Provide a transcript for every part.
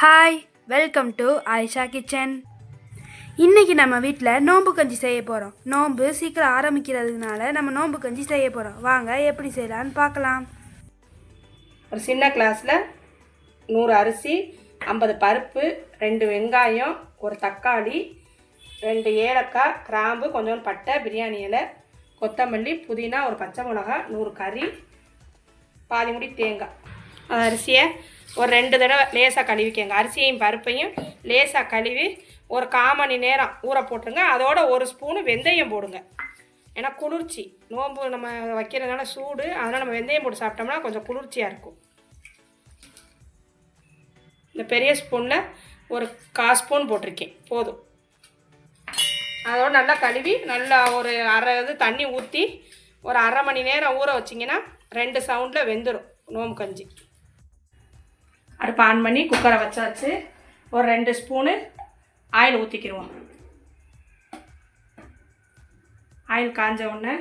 Hi, welcome to Ayesha kitchen. இன்றைக்கி நம்ம வீட்டில் நோம்பு கஞ்சி செய்ய போகிறோம். நோம்பு சீக்கிரம் ஆரம்பிக்கிறதுனால நம்ம நோம்பு கஞ்சி செய்ய போகிறோம். வாங்க எப்படி செய்யலான்னு பார்க்கலாம். ஒரு சின்ன கிளாஸில் 100 அரிசி, 50 பருப்பு, 2 வெங்காயம், ஒரு தக்காளி, 2 ஏலக்காய், கிராம்பு, கொஞ்சோண்டு பட்டை, பிரியாணி இலை, கொத்தமல்லி, புதினா, ஒரு பச்சை மிளகாய், 100 கறி, பாதி முடி தேங்காய். அரிசியை ஒரு 2 தடவை லேசாக கழுவிக்கங்க. அரிசியையும் பருப்பையும் லேசாக கழுவி ஒரு 1/4 மணி நேரம் ஊற போட்டுருங்க. அதோட 1 ஸ்பூனு வெந்தயம் போடுங்க. ஏன்னா குளிர்ச்சி, நோம்பு நம்ம வைக்கிறதுனால சூடு, அதனால் நம்ம வெந்தயம் போட்டு சாப்பிட்டோம்னா கொஞ்சம் குளிர்ச்சியாக இருக்கும். இந்த பெரிய ஸ்பூனில் ஒரு 1/4 ஸ்பூன் போட்டிருக்கேன், போதும். அதோட நல்லா கழுவி நல்லா ஒரு அரை தண்ணி ஊற்றி ஒரு 1/2 மணி நேரம் ஊற வச்சிங்கன்னா 2 சவுண்டில் வெந்துடும் நோம்பு கஞ்சி. அடுப்பு ஆன் பண்ணி குக்கரை வச்சாச்சு. ஒரு 2 ஸ்பூனு ஆயில் ஊற்றிக்கிடுவோம். ஆயில் காஞ்ச உடனே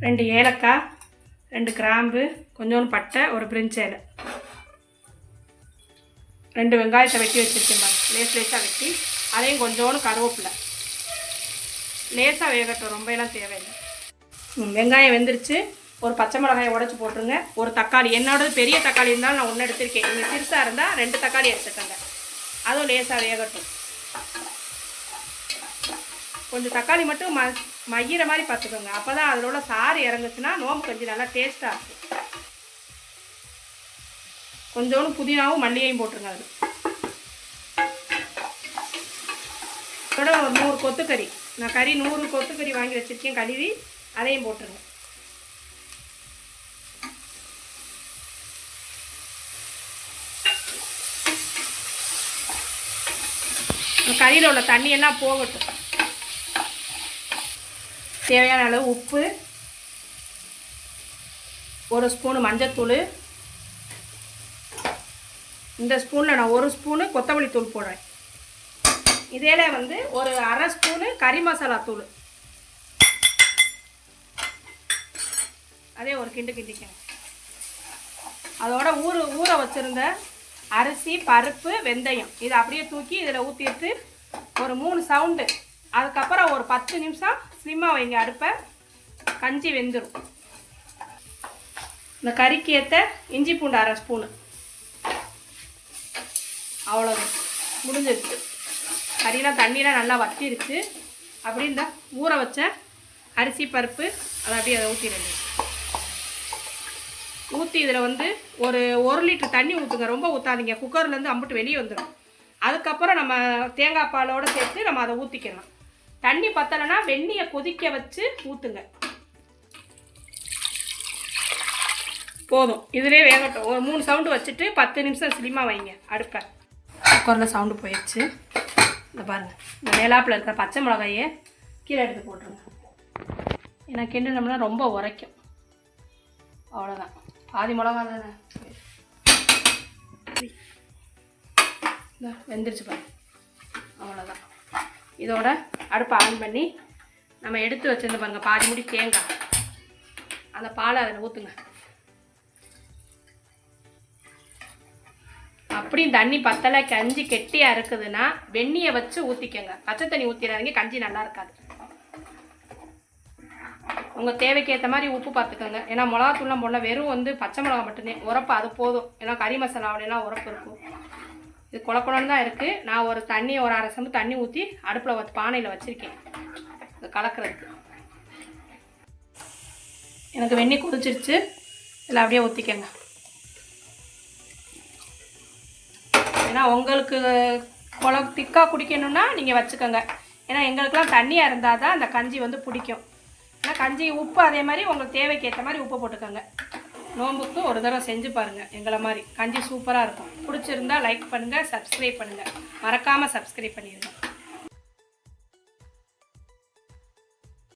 2 ஏலக்காய், 2 கிராம்பு, கொஞ்சோண்டு பட்டை, ஒரு பிரிஞ்சி இலை, 2 வெங்காயத்தை வெட்டி வச்சுருக்கேன் பாருங்க, லேசாக வெட்டி. அதையும் கொஞ்சோண்டு கருவேப்பிலை லேசாக வேகட்டும், ரொம்ப எல்லாம் தேவையில்லை. வெங்காயம் வெந்துருச்சு. ஒரு பச்சை மிளகாயை உடச்சி போட்டுருங்க. ஒரு தக்காளி, என்னோடது பெரிய தக்காளி இருந்தாலும் நான் 1 எடுத்திருக்கேன். நீங்கள் சிறுசாக இருந்தால் 2 தக்காளி எடுத்துக்கோங்க. அதுவும் லேசாக வேகட்டும். கொஞ்சம் தக்காளி மட்டும் மகிற மாதிரி பார்த்துக்கோங்க. அப்போ தான் அதில் உள்ள சாறு இறங்குச்சுன்னா நோம்பு கஞ்சி நல்லா டேஸ்ட்டாக இருக்கும். கொஞ்சோண்டு புதினாவும் மல்லியையும் போட்டுருங்க. அது அதோட ஒரு 100 கொத்துக்கறி, நான் 100 கொத்துக்கறி வாங்கி வச்சுருக்கேன், கழுவி அதையும் போட்டுருங்க. கறியில் உள்ள தண்ணியெல்லாம் போகட்டும். தேவையான அளவு உப்பு, 1 ஸ்பூனு மஞ்சத்தூள், இந்த ஸ்பூனில் நான் 1 ஸ்பூனு கொத்தமல்லி தூள் போடுறேன். இதே வந்து ஒரு அரை ஸ்பூனு கறி மசாலா தூள், அதே ஒரு கிண்டு கிண்டிக்கணும். அதோட ஊற வச்சுருந்த அரிசி, பருப்பு, வெந்தயம் இதை அப்படியே தூக்கி இதில் ஊற்றிட்டு ஒரு 3 சவுண்டு, அதுக்கப்புறம் ஒரு 10 நிமிஷம் ஸ்லிம்மாக வைங்க அடுப்பை. கஞ்சி வெந்துடும். இந்த கறிக்கு ஏற்ற இஞ்சி பூண்டு அரை ஸ்பூனு, அவ்வளோதான், முடிஞ்சிருச்சு. கறியெலாம் தண்ணியெலாம் நல்லா வற்றிருச்சு. அப்படி இந்த ஊற வச்ச அரிசி, பருப்பு அதை அப்படியே அதை ஊற்றிடுங்க. ஊற்றி இதில் வந்து ஒரு 1 லிட்டர் தண்ணி ஊற்றுங்க. ரொம்ப ஊற்றாதீங்க, குக்கர்லேருந்து அம்பிட்டு வெளியே வந்துடும். அதுக்கப்புறம் நம்ம தேங்காய் பாலோடு சேர்த்து நம்ம அதை ஊற்றிக்கலாம். தண்ணி பத்தலைன்னா வெந்நியை கொதிக்க வச்சு ஊற்றுங்க, போதும். இதிலே வேகட்டும். ஒரு 3 சவுண்டு வச்சுட்டு 10 நிமிஷம் ஸ்லிம்மாக வைங்க அடுப்பை. குக்கரில் சவுண்டு போயிடுச்சு. இந்த பாருங்கள், இந்த மேலாப்பில் இருக்கிற பச்சை மிளகாயை கீழே எடுத்து போட்டுருங்க. ஏன்னா கிண்டுனோம்னா ரொம்ப உரைக்கும். அவ்வளோதான், பாதி மிளகா தானே, வெந்துருச்சு பாருங்க. அவ்வளோதான். இதோட அடுப்பை ஆன் பண்ணி நம்ம எடுத்து வச்சுருந்த பாருங்கள் பாதி முடி தேங்காய், அந்த பாலை அதில் ஊற்றுங்க. அப்படியும் தண்ணி பத்தலை, கஞ்சி கெட்டியாக இருக்குதுன்னா வெந்நியை வச்சு ஊற்றிக்கங்க. பச்சை தண்ணி ஊற்றிடாதீங்க, கஞ்சி நல்லா இருக்காது. உங்கள் தேவைக்கு ஏற்ற மாதிரி உப்பு பார்த்துக்கோங்க. ஏன்னா மிளகாத்தூள்லாம் போடல, வெறும் வந்து பச்சை மிளகா மட்டும்தான் உரப்பு, அது போதும். ஏன்னா கறி மசாலாவிலாம் உரப்பு இருக்கும். இது குழக்குழன்னு தான் இருக்குது. நான் ஒரு அரை சம்பு தண்ணி ஊற்றி அடுப்பில் பானையில் வச்சுருக்கேன் இது கலக்கிறதுக்கு. எனக்கு வெந்நி கொதிச்சிருச்சு. இதில் அப்படியே ஊற்றிக்கங்க. ஏன்னா உங்களுக்கு திக்காக குடிக்கணுன்னா நீங்கள் வச்சுக்கோங்க. ஏன்னா எங்களுக்கெல்லாம் தண்ணியாக இருந்தால் தான் அந்த கஞ்சி வந்து பிடிக்கும். ஆனால் கஞ்சி உப்பு அதே மாதிரி உங்களுக்கு தேவைக்கு ஏற்ற மாதிரி உப்பு போட்டுக்கோங்க. நோம்புக்கு ஒரு தடவை செஞ்சு பாருங்கள், எங்களை மாதிரி கஞ்சி சூப்பராக இருக்கும். பிடிச்சிருந்தா லைக் பண்ணுங்கள், சப்ஸ்கிரைப் பண்ணுங்கள், மறக்காமல் சப்ஸ்கிரைப் பண்ணிடுங்க.